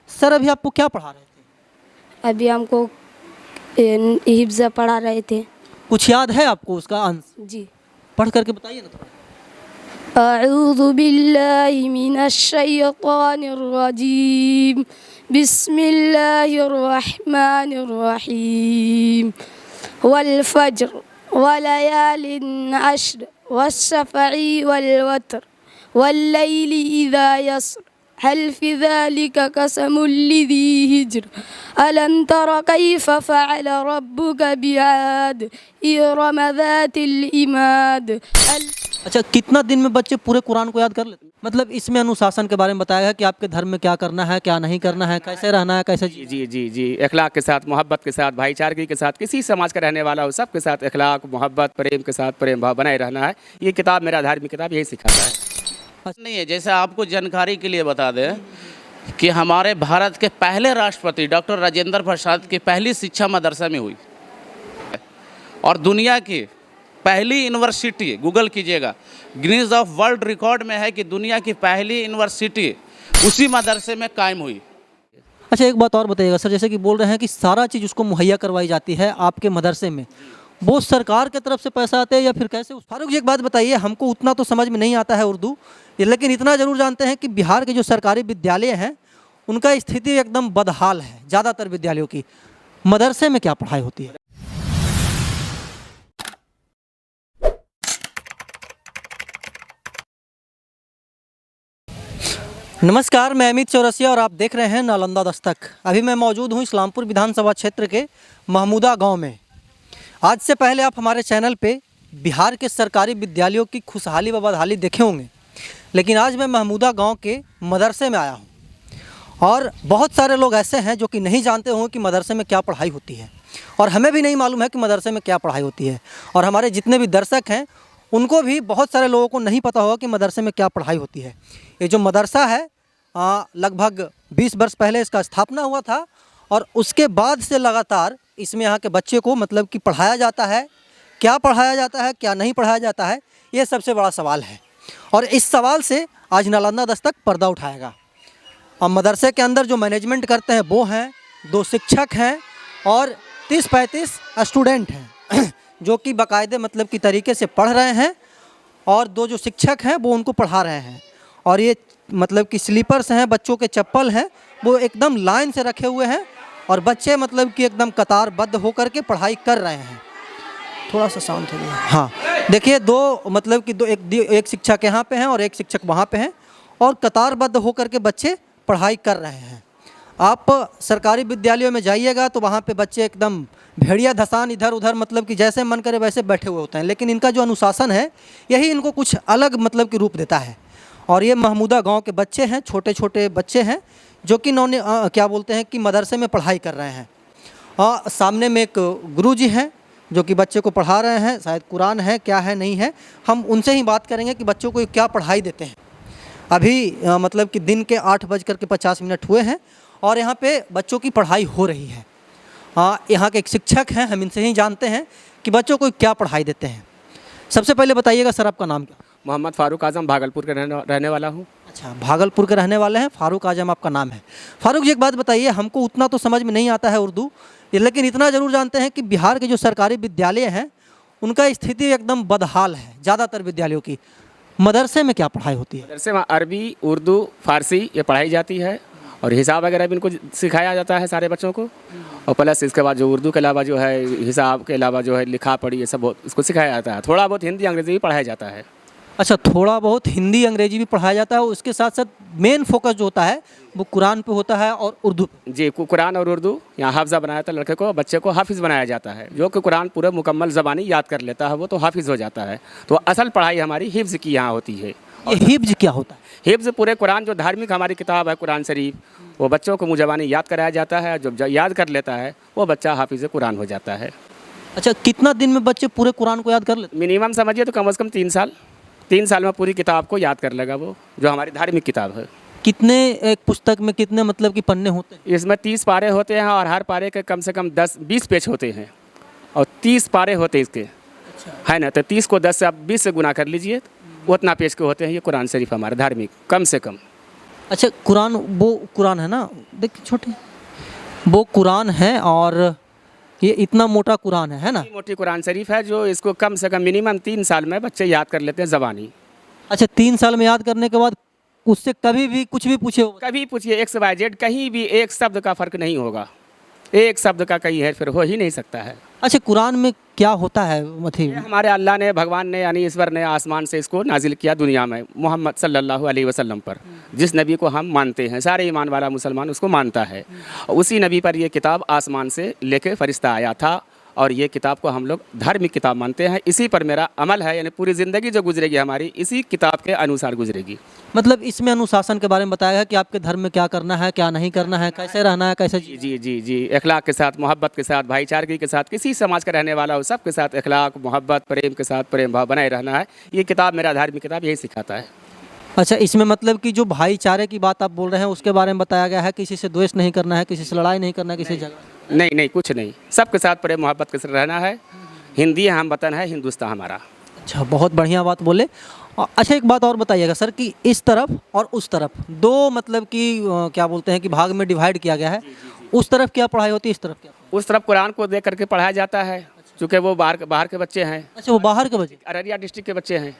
Sir अभी आपको क्या पढ़ा रहे थे? अभी हमको हिफ्ज़ पढ़ा रहे थे। कुछ याद है आपको उसका आंसर? जी। पढ़ करके बताइए ना थोड़ा। अऊज़ु बिल्लाहि मिनश शैतानिर रजीम। बिस्मिल्लाहिर रहमानिर रहीम। वल फज्र वलयालिन अश्र वश्शफ़ई वल वत्र वल्लैलि इज़ा यस्र हल फ़ी ज़ालिका क़समुल लिज़ी हिज्र अलम तर कैफ़ फ़अल रब्बुक बिआद इरम ज़ातिल इमाद। अच्छा, कितना दिन में बच्चे पूरे कुरान को याद कर लेते हैं? मतलब इसमें अनुशासन के बारे में बताया है कि आपके धर्म में क्या करना है, क्या नहीं करना है, कैसे रहना है, कैसे जी जी जी जी अखलाक के साथ, मोहब्बत के साथ, भाईचारगी के साथ, किसी समाज का रहने वाला हो सबके साथ अखलाक, मोहब्बत, प्रेम के साथ प्रेम भाव बनाए रहना है। ये किताब, मेरा धार्मिक किताब, यही सिखाता है। नहीं है। जैसे आपको जानकारी के लिए बता दें कि हमारे भारत के पहले राष्ट्रपति डॉक्टर राजेंद्र प्रसाद की पहली शिक्षा मदरसा में हुई और दुनिया की पहली यूनिवर्सिटी, गूगल कीजिएगा, गिनीज ऑफ वर्ल्ड रिकॉर्ड में है कि दुनिया की पहली यूनिवर्सिटी उसी मदरसे में कायम हुई। अच्छा, एक बात और बताइएगा सर, जैसे कि बोल रहे हैं कि सारा चीज़ उसको मुहैया करवाई जाती है आपके मदरसे में, वो सरकार के तरफ से पैसा आते हैं या फिर कैसे? फारूक जी एक बात बताइए, हमको उतना तो समझ में नहीं आता है उर्दू, लेकिन इतना ज़रूर जानते हैं कि बिहार के जो सरकारी विद्यालय हैं उनका स्थिति एकदम बदहाल है। ज़्यादातर विद्यालयों की मदरसे में क्या पढ़ाई होती है? नमस्कार, मैं अमित चौरसिया और आप देख रहे हैं नालंदा दस्तक। अभी मैं मौजूद हूं इस्लामपुर विधानसभा क्षेत्र के महमूदा गांव में। आज से पहले आप हमारे चैनल पे बिहार के सरकारी विद्यालयों की खुशहाली व बदहाली देखे होंगे, लेकिन आज मैं महमूदा गांव के मदरसे में आया हूं और बहुत सारे लोग ऐसे हैं जो कि नहीं जानते होंगे कि मदरसे में क्या पढ़ाई होती है, और हमें भी नहीं मालूम है कि मदरसे में क्या पढ़ाई होती है। और हमारे जितने भी दर्शक हैं उनको भी, बहुत सारे लोगों को नहीं पता होगा कि मदरसे में क्या पढ़ाई होती है। ये जो मदरसा है लगभग 20 वर्ष पहले इसका स्थापना हुआ था और उसके बाद से लगातार इसमें यहाँ के बच्चे को मतलब कि पढ़ाया जाता है। क्या पढ़ाया जाता है, क्या नहीं पढ़ाया जाता है, ये सबसे बड़ा सवाल है और इस सवाल से आज नालंदा दस्तक पर्दा उठाएगा। और मदरसे के अंदर जो मैनेजमेंट करते हैं वो हैं, 2 शिक्षक हैं और 30-35 स्टूडेंट हैं जो कि बाकायदे मतलब की तरीके से पढ़ रहे हैं, और 2 जो शिक्षक हैं वो उनको पढ़ा रहे हैं। और ये मतलब कि स्लीपर्स हैं, बच्चों के चप्पल हैं, वो एकदम लाइन से रखे हुए हैं और बच्चे मतलब कि एकदम कतारबद्ध होकर के पढ़ाई कर रहे हैं। थोड़ा सा शांत हो गया। हाँ, देखिए 2 मतलब कि एक शिक्षक यहाँ पे हैं और एक शिक्षक वहाँ पे हैं और कतारबद्ध होकर के बच्चे पढ़ाई कर रहे हैं। आप सरकारी विद्यालयों में जाइएगा तो वहाँ पे बच्चे एकदम भेड़िया धसान इधर उधर मतलब कि जैसे मन करे वैसे बैठे हुए होते हैं, लेकिन इनका जो अनुशासन है यही इनको कुछ अलग मतलब कि रूप देता है। और ये महमूदा गांव के बच्चे हैं, छोटे छोटे बच्चे हैं जो कि क्या बोलते हैं कि मदरसे में पढ़ाई कर रहे हैं। सामने में एक गुरुजी हैं जो कि बच्चे को पढ़ा रहे हैं, शायद कुरान है, क्या है नहीं है, हम उनसे ही बात करेंगे कि बच्चों को क्या पढ़ाई देते हैं। अभी मतलब कि दिन के 8:50 हुए हैं और यहाँ पे बच्चों की पढ़ाई हो रही है। यहाँ के एक शिक्षक हैं, हम इनसे ही जानते हैं कि बच्चों को क्या पढ़ाई देते हैं। सबसे पहले बताइएगा सर, आपका नाम क्या? मोहम्मद फारूक आजम, भागलपुर के रहने वाला हूँ। अच्छा, भागलपुर के रहने वाले हैं, फारूक आजम आपका नाम है। फारूक जी एक बात बताइए, हमको उतना तो समझ में नहीं आता है उर्दू, लेकिन इतना ज़रूर जानते हैं कि बिहार के जो सरकारी विद्यालय हैं उनका स्थिति एकदम बदहाल है। ज़्यादातर विद्यालयों की मदरसे में क्या पढ़ाई होती है? मदरसे में अरबी, उर्दू, फारसी ये पढ़ाई जाती है और हिसाब वगैरह भी इनको सिखाया जाता है सारे बच्चों को। और प्लस इसके बाद जो उर्दू के अलावा जो है, हिसाब के अलावा जो है लिखा पढ़ी, ये सब इसको सिखाया जाता है। थोड़ा बहुत हिंदी अंग्रेजी भी पढ़ाया जाता है। अच्छा, थोड़ा बहुत हिंदी अंग्रेजी भी पढ़ाया जाता है, उसके साथ साथ मेन फोकस जो होता है वो कुरान पे होता है और उर्दू पे। जी, कुरान और उर्दू यहाँ हाफजा बनाया था, लड़के को, बच्चे को हाफिज़ बनाया जाता है। जो कि कुरान पूरे मुकम्मल ज़बानी याद कर लेता है वो तो हाफिज़ हो जाता है। तो असल पढ़ाई हमारी हिफ्ज़ की यहाँ होती है। ये हिफ्ज़ क्या होता है? हिफ्ज़ पूरे कुरान, जो धार्मिक हमारी किताब है कुरान शरीफ, वो बच्चों को मुँह-ज़बानी याद कराया जाता है। जो याद कर लेता है वो बच्चा हाफिज़ कुरान हो जाता है। अच्छा, कितना दिन में बच्चे पूरे कुरान को याद कर लेते? मिनिमम समझिए तो कम से कम 3 साल। 3 साल में पूरी किताब को याद कर लेगा वो, जो हमारी धार्मिक किताब है। कितने एक पुस्तक में कितने मतलब कि पन्ने होते हैं? इसमें 30 पारे होते हैं और हर पारे के कम से कम 10-20 पेज होते हैं और 30 पारे होते हैं इसके। अच्छा। है ना, तो 30 को 10 से आप 20 से गुना कर लीजिए, उतना पेज के होते हैं ये कुरान शरीफ हमारा धार्मिक, कम से कम। अच्छा, कुरान, वो कुरान है ना, देखिए छोटे, वो कुरान है और ये इतना मोटा कुरान है ना? मोटी कुरान शरीफ है जो इसको कम से कम मिनिमम 3 साल में बच्चे याद कर लेते हैं ज़बानी। अच्छा, 3 साल में याद करने के बाद उससे कभी भी कुछ भी पूछे हो? कभी पूछिए एक्स वाई जेड, कहीं भी एक शब्द का फ़र्क नहीं होगा, एक शब्द का कहीं है फिर हो ही नहीं सकता है। अच्छा, कुरान में क्या होता है मथी? ये हमारे अल्लाह ने, भगवान ने यानी ईश्वर ने आसमान से इसको नाजिल किया दुनिया में मोहम्मद सल्लल्लाहु अलैहि वसल्लम पर, जिस नबी को हम मानते हैं, सारे ईमान वाला मुसलमान उसको मानता है। उसी नबी पर ये किताब आसमान से लेके फरिश्ता आया था और ये किताब को हम लोग धार्मिक किताब मानते हैं। इसी पर मेरा अमल है, यानी पूरी ज़िंदगी जो गुजरेगी हमारी इसी किताब के अनुसार गुजरेगी। मतलब इसमें अनुशासन के बारे में बताया है कि आपके धर्म में क्या करना है, क्या नहीं करना है, कैसे रहना है, कैसे जी जी जी जी, अखलाक के साथ, मोहब्बत के साथ, भाईचारगी के साथ, किसी समाज का रहने वाला हो सबके साथ अखलाक, मोहब्बत, प्रेम के साथ प्रेम भाव बनाए रहना है। ये किताब, मेरा धार्मिक किताब यही सिखाता है। अच्छा, इसमें मतलब कि जो भाईचारे की बात आप बोल रहे हैं उसके बारे में बताया गया है, किसी से द्वेष नहीं करना है, किसी से लड़ाई नहीं करना है, किसी से झगड़ा नहीं नहीं, कुछ नहीं, सबके साथ प्रेम मोहब्बत के साथ रहना है। हिंदी हम वतन है, हिंदुस्तान हमारा। अच्छा, बहुत बढ़िया बात बोले। अच्छा, एक बात और बताइएगा सर कि इस तरफ और उस तरफ दो मतलब कि क्या बोलते हैं कि भाग में डिवाइड किया गया है। उस तरफ क्या पढ़ाई होती है, इस तरफ क्या? उस तरफ कुरान को देख करके पढ़ाया जाता है, चूँकि वो बाहर के बच्चे हैं, अच्छा, वो बाहर के बच्चे? अररिया डिस्ट्रिक्ट के बच्चे हैं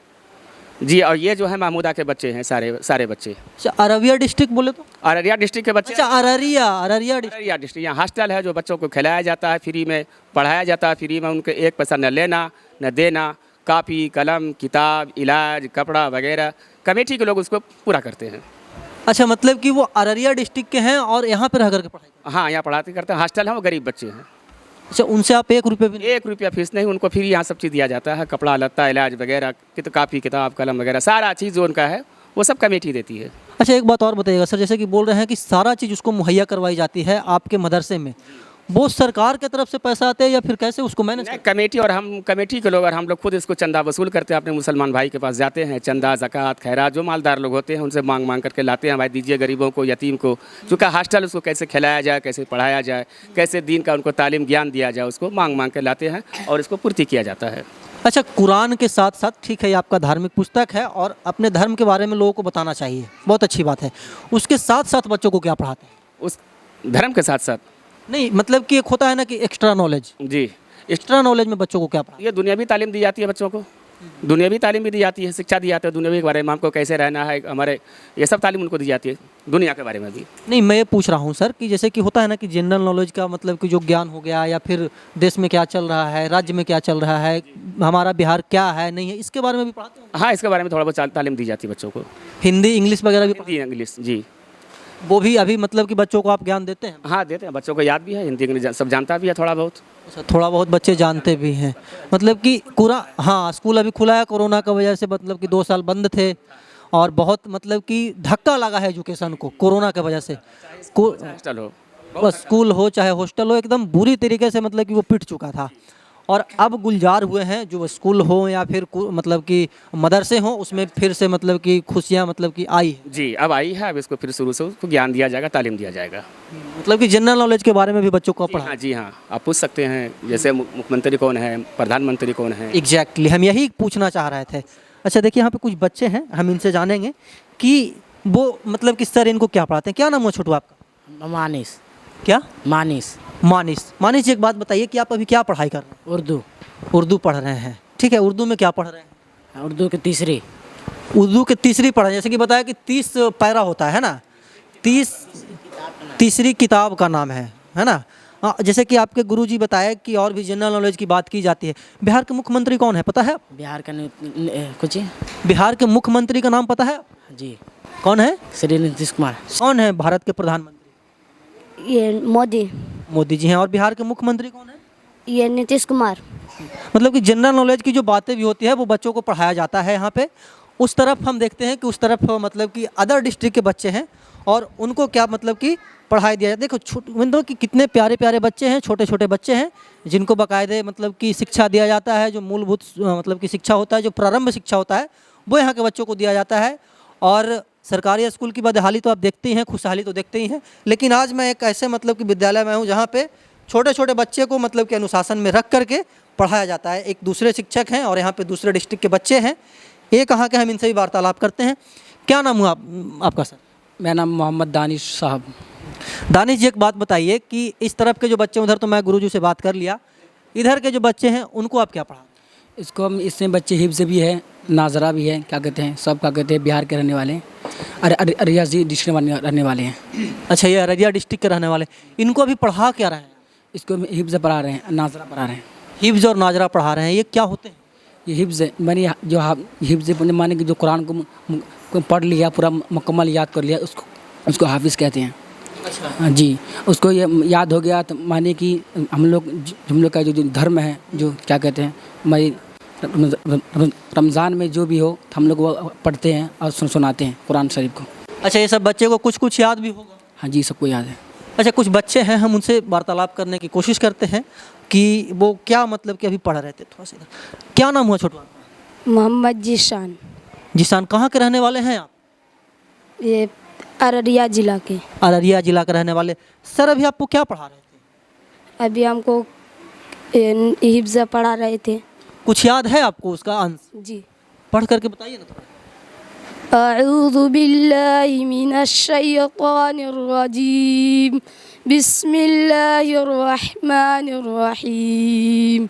जी। और ये जो है महमूदा के बच्चे हैं, सारे बच्चे। अच्छा, अररिया डिस्ट्रिक्ट बोले तो? अररिया डिस्ट्रिक्ट के बच्चे। अच्छा, अररिया डिस्ट्रिक्ट। अररिया डिस्ट्रिक्ट, यहाँ हॉस्टल है जो बच्चों को खिलाया जाता है, फ्री में पढ़ाया जाता है, फ्री में उनके एक पैसा न लेना न देना, कापी कलम किताब इलाज कपड़ा वगैरह कमेटी के लोग उसको पूरा करते हैं। अच्छा, मतलब कि वो अररिया डिस्ट्रिक्ट के हैं और यहाँ पे रह करके पढ़ाई करते हाँ, यहाँ पढ़ाते करते हैं, हॉस्टल है, वो गरीब बच्चे हैं। हैं। अच्छा, उनसे आप 1 रुपये भी नहीं? 1 रुपया फीस नहीं, उनको फ्री यहाँ सब चीज़ दिया जाता है, कपड़ा लत्ता इलाज वगैरह, कापी किताब कलम वगैरह सारा चीज़ जो उनका है वो सब कमेटी देती है। अच्छा, एक बात और बताइएगा सर, जैसे कि बोल रहे हैं कि सारा चीज़ उसको मुहैया करवाई जाती है आपके मदरसे में, वो सरकार की तरफ से पैसा आते हैं या फिर कैसे उसको मैनेज? नहीं, कमेटी और हम कमेटी के लोग और हम लोग खुद इसको चंदा वसूल करते हैं, अपने मुसलमान भाई के पास जाते हैं, चंदा ज़कात खैरात जो मालदार लोग होते हैं उनसे मांग करके लाते हैं, भाई दीजिए गरीबों को, यतीम को, चूँकि हॉस्टल उसको कैसे खिलाया जाए, कैसे पढ़ाया जाए, कैसे दीन का उनको तालीम ज्ञान दिया जाए, उसको मांग के लाते हैं और इसको पूर्ति किया जाता है। अच्छा, कुरान के साथ साथ ठीक है ये आपका धार्मिक पुस्तक है और अपने धर्म के बारे में लोगों को बताना चाहिए, बहुत अच्छी बात है। उसके साथ साथ बच्चों को क्या पढ़ाते हैं? उस धर्म के साथ साथ नहीं, मतलब कि एक होता है ना कि एक्स्ट्रा नॉलेज, जी, एक्स्ट्रा नॉलेज में बच्चों को क्या पढ़ाते ये दुनियावी तालीम दी जाती है बच्चों को, दुनियावी तालीम भी दी जाती है, शिक्षा दी जाती है दुनियावी के बारे में, हमको कैसे रहना है, हमारे ये सब तालीम उनको दी जाती है, दुनिया के बारे में भी। हैं? नहीं, मैं ये पूछ रहा हूँ सर कि जैसे कि होता है ना कि जनरल नॉलेज का मतलब कि जो ज्ञान हो गया या फिर देश में क्या चल रहा है, राज्य में क्या चल रहा है, हमारा बिहार क्या है नहीं है, इसके बारे में भी पढ़ाते हैं? हाँ, इसके बारे में थोड़ा बहुत तालीम दी जाती है बच्चों को। हिंदी इंग्लिश वगैरह भी? हिंदी इंग्लिश जी, वो भी अभी मतलब कि बच्चों को आप ज्ञान देते हैं? हाँ देते हैं, बच्चों को याद भी है, हिंदी इंग्लिश सब जानता भी है थोड़ा बहुत। अच्छा, थोड़ा बहुत बच्चे जानते भी हैं, मतलब कि हाँ, स्कूल अभी खुला है, कोरोना की वजह से मतलब कि 2 साल बंद थे और बहुत मतलब कि धक्का लगा है एजुकेशन को कोरोना की वजह से। हॉस्टल हो, बस स्कूल हो चाहे हॉस्टल हो, एकदम बुरी तरीके से मतलब कि वो पिट चुका था और अब गुलजार हुए हैं, जो स्कूल हो या फिर मतलब कि मदरसे हो, उसमें फिर से मतलब कि खुशियाँ मतलब कि आई है। जी, अब आई है, अब इसको फिर शुरू से उसको ज्ञान दिया जाएगा, तालीम दिया जाएगा। मतलब कि जनरल नॉलेज के बारे में भी बच्चों को पढ़ा? हाँ जी हाँ, आप पूछ सकते हैं, जैसे मुख्यमंत्री कौन है, प्रधानमंत्री कौन है। एग्जैक्टली, हम यही पूछना चाह रहे थे। अच्छा, देखिए यहाँ पे कुछ बच्चे हैं, हम इनसे जानेंगे कि वो मतलब कि सर इनको क्या पढ़ाते हैं। क्या नाम है छोटू आपका? मानिस। क्या? मानिस। मानिस जी, एक बात बताइए कि आप अभी क्या पढ़ाई कर रहे हैं? उर्दू पढ़ रहे हैं, ठीक है। उर्दू में क्या पढ़ रहे हैं? उर्दू की तीसरी पढ़ रहे हैं। जैसे कि बताया कि 30 पैरा होता है ना, तीसरी किताब का नाम है ना। हाँ, जैसे कि आपके गुरुजी बताया कि और भी जनरल नॉलेज की बात की जाती है। बिहार के मुख्यमंत्री कौन है पता है? बिहार का कुछ बिहार के मुख्यमंत्री का नाम पता है जी? कौन है? श्री नीतीश कुमार। कौन है भारत के प्रधानमंत्री? ये मोदी जी हैं। और बिहार के मुख्यमंत्री कौन है? ये नीतीश कुमार। मतलब कि जनरल नॉलेज की जो बातें भी होती है वो बच्चों को पढ़ाया जाता है यहाँ पे। उस तरफ हम देखते हैं कि उस तरफ मतलब कि अदर डिस्ट्रिक्ट के बच्चे हैं और उनको क्या मतलब कि पढ़ाई दिया जाता है। देखो मतलब कि कितने प्यारे प्यारे बच्चे हैं, छोटे छोटे बच्चे हैं जिनको बाकायदे मतलब कि शिक्षा दिया जाता है। जो मूलभूत मतलब कि शिक्षा होता है, जो प्रारंभ शिक्षा होता है, वो यहाँ के बच्चों को दिया जाता है। और सरकारी स्कूल की बदहाली तो आप देखते ही हैं, खुशहाली तो देखते ही हैं। लेकिन आज मैं एक ऐसे मतलब कि विद्यालय में हूँ जहाँ पे छोटे छोटे बच्चे को मतलब कि अनुशासन में रख करके पढ़ाया जाता है। एक दूसरे शिक्षक हैं और यहाँ पे दूसरे डिस्ट्रिक्ट के बच्चे हैं। ये कहाँ के, हम इनसे भी वार्तालाप करते हैं। क्या नाम हुआ आपका सर? मेरा नाम मोहम्मद दानिश साहब। दानिश जी, एक बात बताइए कि इस तरफ के जो बच्चे, उधर तो मैं गुरुजी से बात कर लिया, इधर के जो बच्चे हैं उनको आप क्या पढ़ा? इसको हम इसमें बच्चे हिफ्ज़ भी है, नाजरा भी है, क्या कहते हैं, सब क्या कहते हैं बिहार के रहने वाले हैं, रियासी डिस्ट्रिक्ट रहने वाले हैं। अच्छा, ये अररिया डिस्ट्रिक्ट के रहने वाले, इनको अभी पढ़ा क्या रहे हैं? इसको हम हिफ्ज़ पढ़ा रहे हैं, नाजरा पढ़ा रहे हैं। हिफ्ज़ और नाजरा पढ़ा रहे हैं, ये क्या होते हैं? ये हिफ्ज़ माने जो हिफ्ज़ माने कि जो कुरान को पढ़ लिया, पूरा मुकम्मल याद कर लिया, उसको हाफिज़ कहते हैं। अच्छा जी, उसको ये याद हो गया तो माने कि हम लोग का जो धर्म है, जो क्या कहते हैं, मैं रमज़ान में जो भी हो तो हम लोग वो पढ़ते हैं और सुनाते हैं कुरान शरीफ को। अच्छा, ये सब बच्चे को कुछ कुछ याद भी होगा? हाँ जी, सबको याद है। अच्छा, कुछ बच्चे हैं, हम उनसे वार्तालाप करने की कोशिश करते हैं कि वो क्या मतलब कि अभी पढ़ रहे थे। थोड़ा सा इधर। क्या नाम हुआ छोटवा? मोहम्मद जीशान। जिसान, कहाँ के रहने वाले हैं आप? ये अररिया ज़िला के। अररिया जिला के रहने वाले। सर, अभी आपको क्या पढ़ा रहे थे? अभी हमको हिफ्ज़ पढ़ा रहे थे। कुछ याद है आपको उसका अंश? जी। पढ़ करके बताइए ना थोड़ा। अऊज़ु बिल्लाहि मिनश शैतानिर रजीम। बिस्मिल्लाहिर रहमानिर रहीम।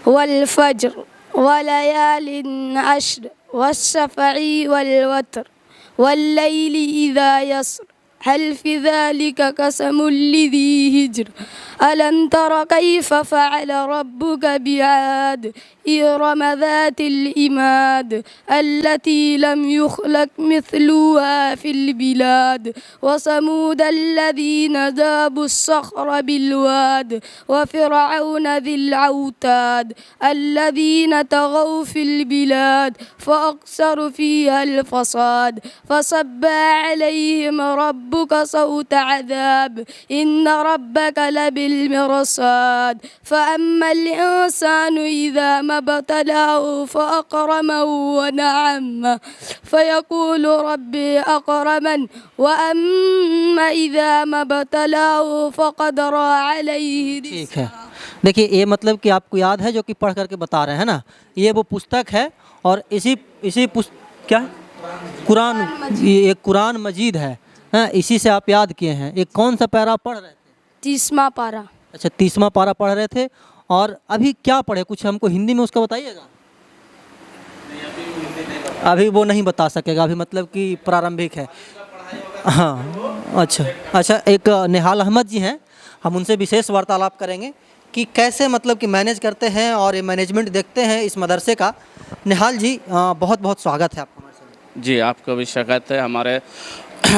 वल फज्र वलयालिन अश्र वश्शफ़ई वल वत्र वल्लैलि इज़ा यस्र हल फ़ी ज़ालिका क़समुल लिज़ी हिज्र। अलम तर कैफ़ फ़अल रब्बुक बिआद इरम ज़ातिल इमाद अल्लती लम युख़लक़ मिस्लुहा फ़िल बिलाद व समूद अल्लज़ीना जाबुस सख़्र बिल वाद व फ़िरऔन ज़िल औताद अल्लज़ीना तग़ौ फ़िल बिलाद फ़अक्सरू फ़ीहल फ़साद फ़सब्ब अलैहिम रब्बुक सौत अज़ाब इन्न रब्बक लबिलमिरसाद फ़अम्मल इंसानु इज़ा मब्तलाहु फ़अकरमहु वनअम्मह फ़यक़ूलु रब्बी अकरमन व अम्मा इज़ा मब्तलाहु फ़क़दरा अलैहि। ठीक है, देखिए ये मतलब कि आपको याद है जो कि पढ़ करके बता रहे हैं ना, ये वो पुस्तक है और इसी क्या है? कुरान, ये कुरान मजीद है, हाँ, इसी से आप याद किए हैं। ये कौन सा पैरा पढ़ रहे थे? 30वां पारा। अच्छा, 30वां पारा पढ़ रहे थे। और अभी क्या पढ़े, कुछ हमको हिंदी में उसका बताइएगा। अभी वो नहीं बता सकेगा, अभी मतलब कि प्रारंभिक है। हाँ, अच्छा, एक निहाल अहमद जी हैं, हम उनसे विशेष वार्तालाप करेंगे कि कैसे मतलब कि मैनेज करते हैं और ये मैनेजमेंट देखते हैं इस मदरसे का। निहाल जी, बहुत बहुत स्वागत है आपका हमारे साथ। जी, आपका भी स्वागत है हमारे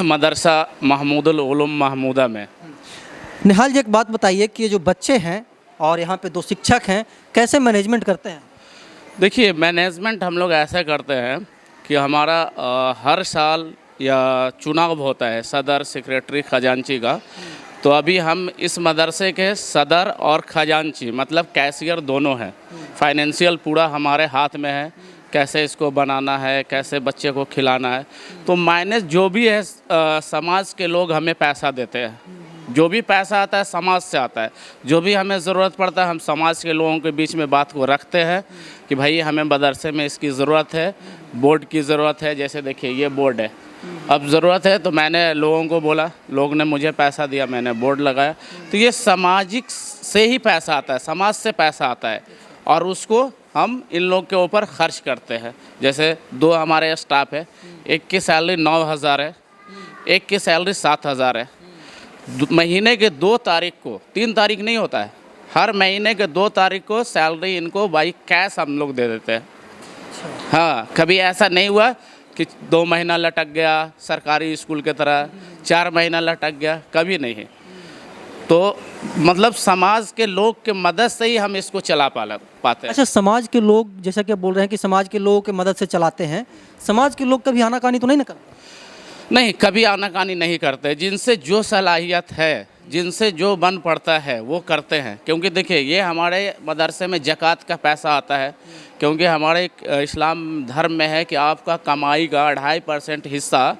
मदरसा महमूदुल उलूम महमूदा में। निहाल जी, एक बात बताइए कि ये जो बच्चे हैं और यहाँ पे 2 शिक्षक हैं, कैसे मैनेजमेंट करते हैं? देखिए, मैनेजमेंट हम लोग ऐसा करते हैं कि हमारा हर साल या चुनाव होता है सदर, सेक्रेटरी, खजांची का। तो अभी हम इस मदरसे के सदर और खजांची मतलब कैशियर दोनों हैं। फाइनेंशियल पूरा हमारे हाथ में है, कैसे इसको बनाना है, कैसे बच्चे को खिलाना है। तो माइनस जो भी है समाज के लोग हमें पैसा देते हैं। जो भी पैसा आता है समाज से आता है। जो भी हमें ज़रूरत पड़ता है हम समाज के लोगों के बीच में बात को रखते हैं कि भाई हमें मदरसे में इसकी ज़रूरत है, बोर्ड की ज़रूरत है। जैसे देखिए ये बोर्ड है, अब ज़रूरत है तो मैंने लोगों को बोला, लोग ने मुझे पैसा दिया, मैंने बोर्ड लगाया। तो ये सामाजिक से ही पैसा आता है, समाज से पैसा आता है और उसको हम इन लोग के ऊपर खर्च करते हैं। जैसे 2 हमारे स्टाफ है, एक की सैलरी 9,000 है, एक की सैलरी 7,000 है। महीने के 2 तारीख को, 3 तारीख नहीं होता है, हर महीने के 2 तारीख को सैलरी इनको बाई कैश हम लोग दे देते हैं। हाँ, कभी ऐसा नहीं हुआ कि 2 महीना लटक गया सरकारी स्कूल की तरह, 4 महीना लटक गया, कभी नहीं। तो मतलब समाज के लोग के मदद से ही हम इसको चला पाते हैं। अच्छा, समाज के लोग, जैसा कि आप बोल रहे हैं कि समाज के लोगों की मदद से चलाते हैं, समाज के लोग कभी आनाकानी तो नहीं ना करते? नहीं, कभी आनाकानी नहीं करते। जिनसे जो सलाहियत है, जिनसे जो बन पड़ता है वो करते हैं। क्योंकि देखिए ये हमारे मदरसे में ज़कात का पैसा आता है, क्योंकि हमारे इस्लाम धर्म में है कि आपका कमाई का 2.5% हिस्सा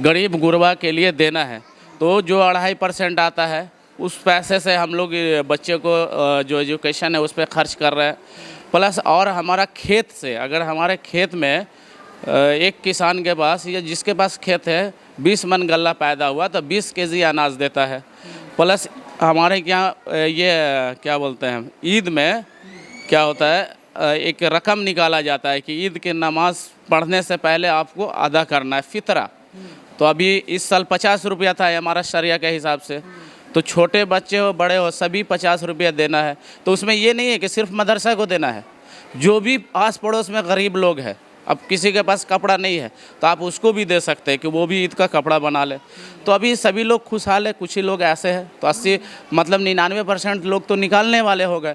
गरीब गुरबा के लिए देना है। तो जो 2.5% आता है उस पैसे से हम लोग बच्चे को जो एजुकेशन है उस पर खर्च कर रहे हैं। प्लस और हमारा खेत से, अगर हमारे खेत में एक किसान के पास या जिसके पास खेत है 20 मन गल्ला पैदा हुआ तो 20 केजी अनाज देता है। प्लस हमारे यहाँ ये क्या बोलते हैं, ईद में क्या होता है, एक रकम निकाला जाता है कि ईद की नमाज पढ़ने से पहले आपको अदा करना है फितरा। तो अभी इस साल 50 रुपया था हमारा शरिया के हिसाब से, तो छोटे बच्चे हो बड़े हो सभी 50 रुपया देना है। तो उसमें ये नहीं है कि सिर्फ मदरसा को देना है, जो भी आस पड़ोस में गरीब लोग हैं, अब किसी के पास कपड़ा नहीं है तो आप उसको भी दे सकते हैं कि वो भी ईद का कपड़ा बना ले। तो अभी सभी लोग खुशहाल है, कुछ ही लोग ऐसे हैं, तो 80 मतलब 99% लोग तो निकालने वाले हो गए।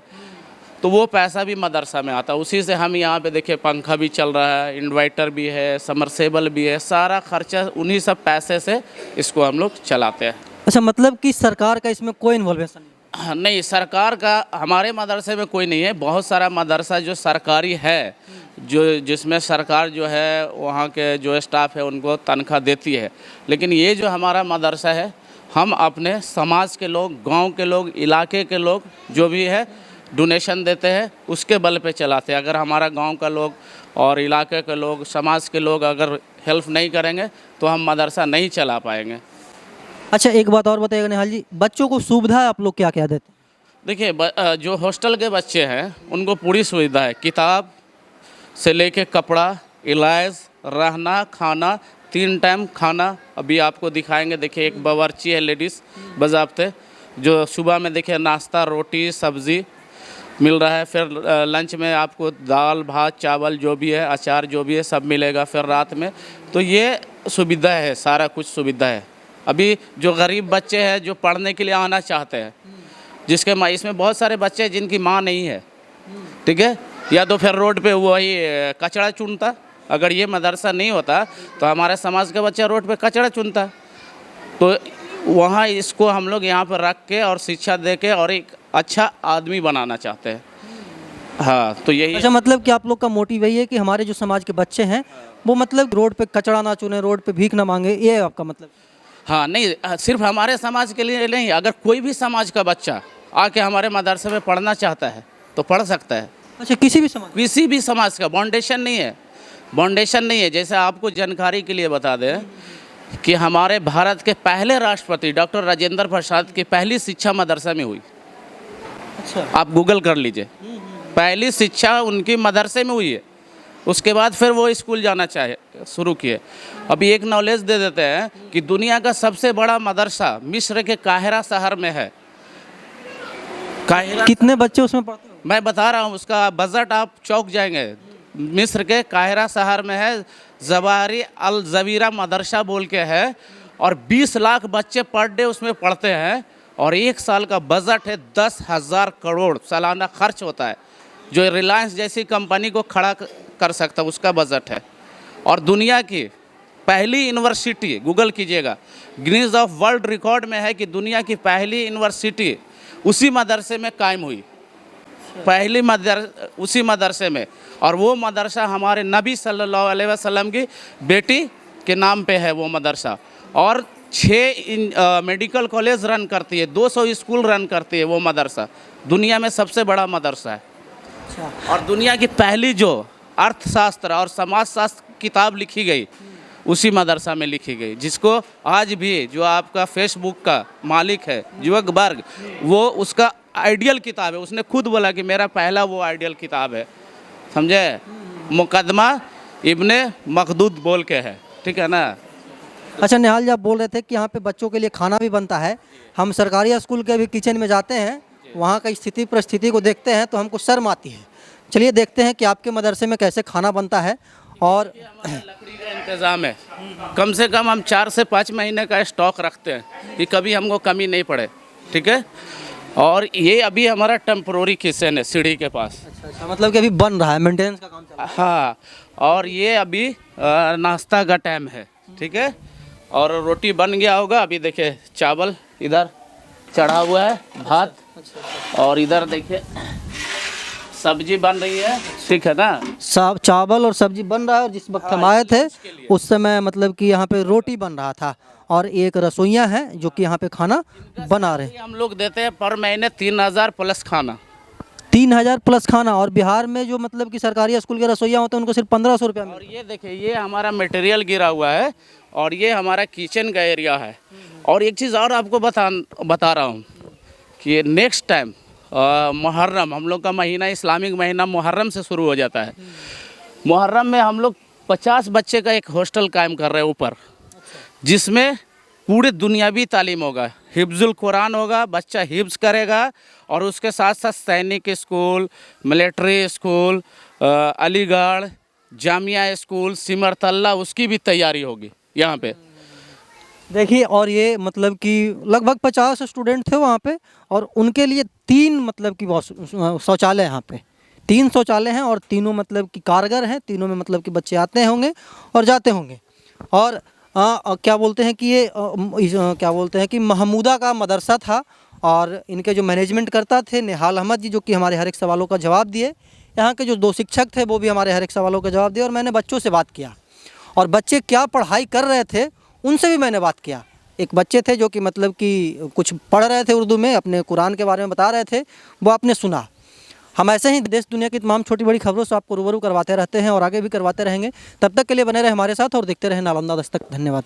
तो वो पैसा भी मदरसा में आता है, उसी से हम यहाँ पे देखिए पंखा भी चल रहा है, इन्वर्टर भी है, समरसेबल भी है, सारा खर्चा उन्हीं सब पैसे से इसको हम लोग चलाते हैं। अच्छा, मतलब कि सरकार का इसमें कोई इन्वॉल्वेशन नहीं? हाँ, नहीं, सरकार का हमारे मदरसे में कोई नहीं है। बहुत सारा मदरसा जो सरकारी है, जो जिसमें सरकार जो है वहाँ के जो स्टाफ है उनको तनख्वाह देती है। लेकिन ये जो हमारा मदरसा है, हम अपने समाज के लोग, गांव के लोग, इलाके के लोग जो भी है डोनेशन देते हैं, उसके बल पे चलाते हैं। अगर हमारा गांव का लोग और इलाके के लोग, समाज के लोग अगर हेल्प नहीं करेंगे तो हम मदरसा नहीं चला पाएंगे। अच्छा, एक बात और बताइएगा निहाल जी, बच्चों को सुविधा आप लोग क्या क्या देते हैं? देखिए, जो हॉस्टल के बच्चे हैं उनको पूरी सुविधा है, किताब से लेके कपड़ा, इलाज, रहना, खाना, 3 टाइम खाना। अभी आपको दिखाएंगे, देखिए एक बावर्ची है लेडीज़ बज़ाब्ते, जो सुबह में देखिए नाश्ता, रोटी, सब्ज़ी मिल रहा है। फिर लंच में आपको दाल, भात, चावल जो भी है, अचार जो भी है सब मिलेगा। फिर रात में, तो ये सुविधा है, सारा कुछ सुविधा है। अभी जो गरीब बच्चे हैं जो पढ़ने के लिए आना चाहते हैं, जिसके माँ, इसमें बहुत सारे बच्चे हैं जिनकी माँ नहीं है, ठीक है, या तो फिर रोड पे वही कचरा चुनता। अगर ये मदरसा नहीं होता तो हमारे समाज के बच्चे रोड पे कचरा चुनता। तो वहाँ इसको हम लोग यहाँ पर रख के और शिक्षा दे के और एक अच्छा आदमी बनाना चाहते हैं। हाँ, तो यही। अच्छा, मतलब कि आप लोग का मोटिव यही है कि हमारे जो समाज के बच्चे हैं वो मतलब रोड पे कचरा ना चुने, रोड पे भीख ना मांगे, ये है आपका मतलब? हाँ, नहीं, सिर्फ हमारे समाज के लिए नहीं, अगर कोई भी समाज का बच्चा आके हमारे मदरसे में पढ़ना चाहता है तो पढ़ सकता है। अच्छा, किसी भी समाज का बाउंडेशन नहीं है, बाउंडेशन नहीं है। जैसे आपको जानकारी के लिए बता दें कि हमारे भारत के पहले राष्ट्रपति डॉक्टर राजेंद्र प्रसाद की पहली शिक्षा मदरसा में हुई। अच्छा, आप गूगल कर लीजिए, पहली शिक्षा उनकी मदरसे में हुई है। उसके बाद फिर वो स्कूल जाना शुरू किए। अभी एक नॉलेज दे देते हैं कि दुनिया का सबसे बड़ा मदरसा मिस्र के काहिरा शहर में है। काहिरा, कितने बच्चे उसमें पढ़ते हैं? मैं बता रहा हूँ, उसका बजट आप चौंक जाएंगे। मिस्र के काहिरा शहर में है, ज़वारी अल ज़वीरा मदरसा बोल के है, और 20 लाख बच्चे पर डे उसमें पढ़ते हैं। और 1 साल का बजट है 10,000 करोड़ सालाना खर्च होता है, जो रिलायंस जैसी कंपनी को खड़ा कर सकता है, उसका बजट है। और दुनिया की पहली यूनिवर्सिटी, गूगल कीजिएगा, गिनीज ऑफ वर्ल्ड रिकॉर्ड में है कि दुनिया की पहली यूनिवर्सिटी उसी मदरसे में कायम हुई, पहली उसी मदरसे में। और वो मदरसा हमारे नबी सल्लल्लाहु अलैहि वसल्लम की बेटी के नाम पे है वो मदरसा। और 6 मेडिकल कॉलेज रन करती है, 200 स्कूल रन करती है वो मदरसा। दुनिया में सबसे बड़ा मदरसा है। और दुनिया की पहली जो अर्थशास्त्र और समाजशास्त्र किताब लिखी गई उसी मदरसा में लिखी गई, जिसको आज भी जो आपका फेसबुक का मालिक है युवक वर्ग, वो उसका आइडियल किताब है। उसने खुद बोला कि मेरा पहला वो आइडियल किताब है, समझे, मुकदमा इब्ने मखदूद बोल के है, ठीक है ना। अच्छा निहाल जी, आप बोल रहे थे कि यहाँ पे बच्चों के लिए खाना भी बनता है। हम सरकारी स्कूल के भी किचन में जाते हैं, वहाँ का स्थिति परिस्थिति को देखते हैं तो हमको शर्म आती है। चलिए देखते हैं कि आपके मदरसे में कैसे खाना बनता है। और लकड़ी का इंतज़ाम है, कम से कम हम 4 से 5 महीने का स्टॉक रखते हैं कि कभी हमको कमी नहीं पड़े, ठीक है। और ये अभी हमारा टेम्पोररी किचन है सीढ़ी के पास। अच्छा, मतलब कि अभी बन रहा है, मेंटेनेंस का काम चल रहा है। हाँ, और ये अभी नाश्ता का टाइम है, ठीक है। और रोटी बन गया होगा, अभी देखिए चावल इधर चढ़ा हुआ है, भात, और इधर देखिए सब्जी बन रही है, ठीक है ना। चावल और सब्जी बन रहा है। और जिस वक्त हम आए थे उस समय मतलब कि यहाँ पे रोटी बन रहा था, और एक रसोइया है जो कि यहाँ पे खाना बना रहे हैं। हम लोग देते हैं पर महीने 3,000 प्लस खाना, 3,000 प्लस खाना, और बिहार में जो मतलब कि सरकारी स्कूल के रसोइया होते हैं उनको सिर्फ 1,500 रुपया और ये देखिए, ये हमारा मटेरियल गिरा हुआ है और ये हमारा किचन का एरिया है। और एक चीज़ और आपको बता रहा हूँ कि नेक्स्ट टाइम मुहर्रम, हम लोग का महीना इस्लामिक महीना मुहर्रम से शुरू हो जाता है। मुहर्रम में हम लोग 50 बच्चे का एक हॉस्टल कायम कर रहे हैं ऊपर, जिसमें पूरे दुनियावी तालीम होगा, हिफ्जुल कुरान होगा, बच्चा हिफ्ज करेगा और उसके साथ साथ सैनिक school, military school, Aligarh Jamia school, Simultala, उसकी भी तैयारी होगी यहाँ पे। देखिए, और ये मतलब कि लगभग 50 स्टूडेंट थे वहाँ पे, और उनके लिए 3 मतलब कि शौचालय यहाँ पे 3 शौचालय हैं, और तीनों मतलब कि कारगर हैं, तीनों में मतलब कि बच्चे आते होंगे और जाते होंगे। और क्या बोलते हैं कि ये क्या बोलते हैं कि महमूदा का मदरसा था, और इनके जो मैनेजमेंट करता थे निहाल अहमद जी, जो कि हमारे हर एक सवालों का जवाब दिए। यहाँ के जो 2 शिक्षक थे वो भी हमारे हर एक सवालों का जवाब दिए, और मैंने बच्चों से बात किया, और बच्चे क्या पढ़ाई कर रहे थे उनसे भी मैंने बात किया। एक बच्चे थे जो कि मतलब कि कुछ पढ़ रहे थे उर्दू में, अपने कुरान के बारे में बता रहे थे, वो आपने सुना। हम ऐसे ही देश दुनिया की तमाम छोटी बड़ी खबरों से आपको रूबरू करवाते रहते हैं और आगे भी करवाते रहेंगे। तब तक के लिए बने रहे हमारे साथ और देखते रहे नालंदा दस्तक। धन्यवाद।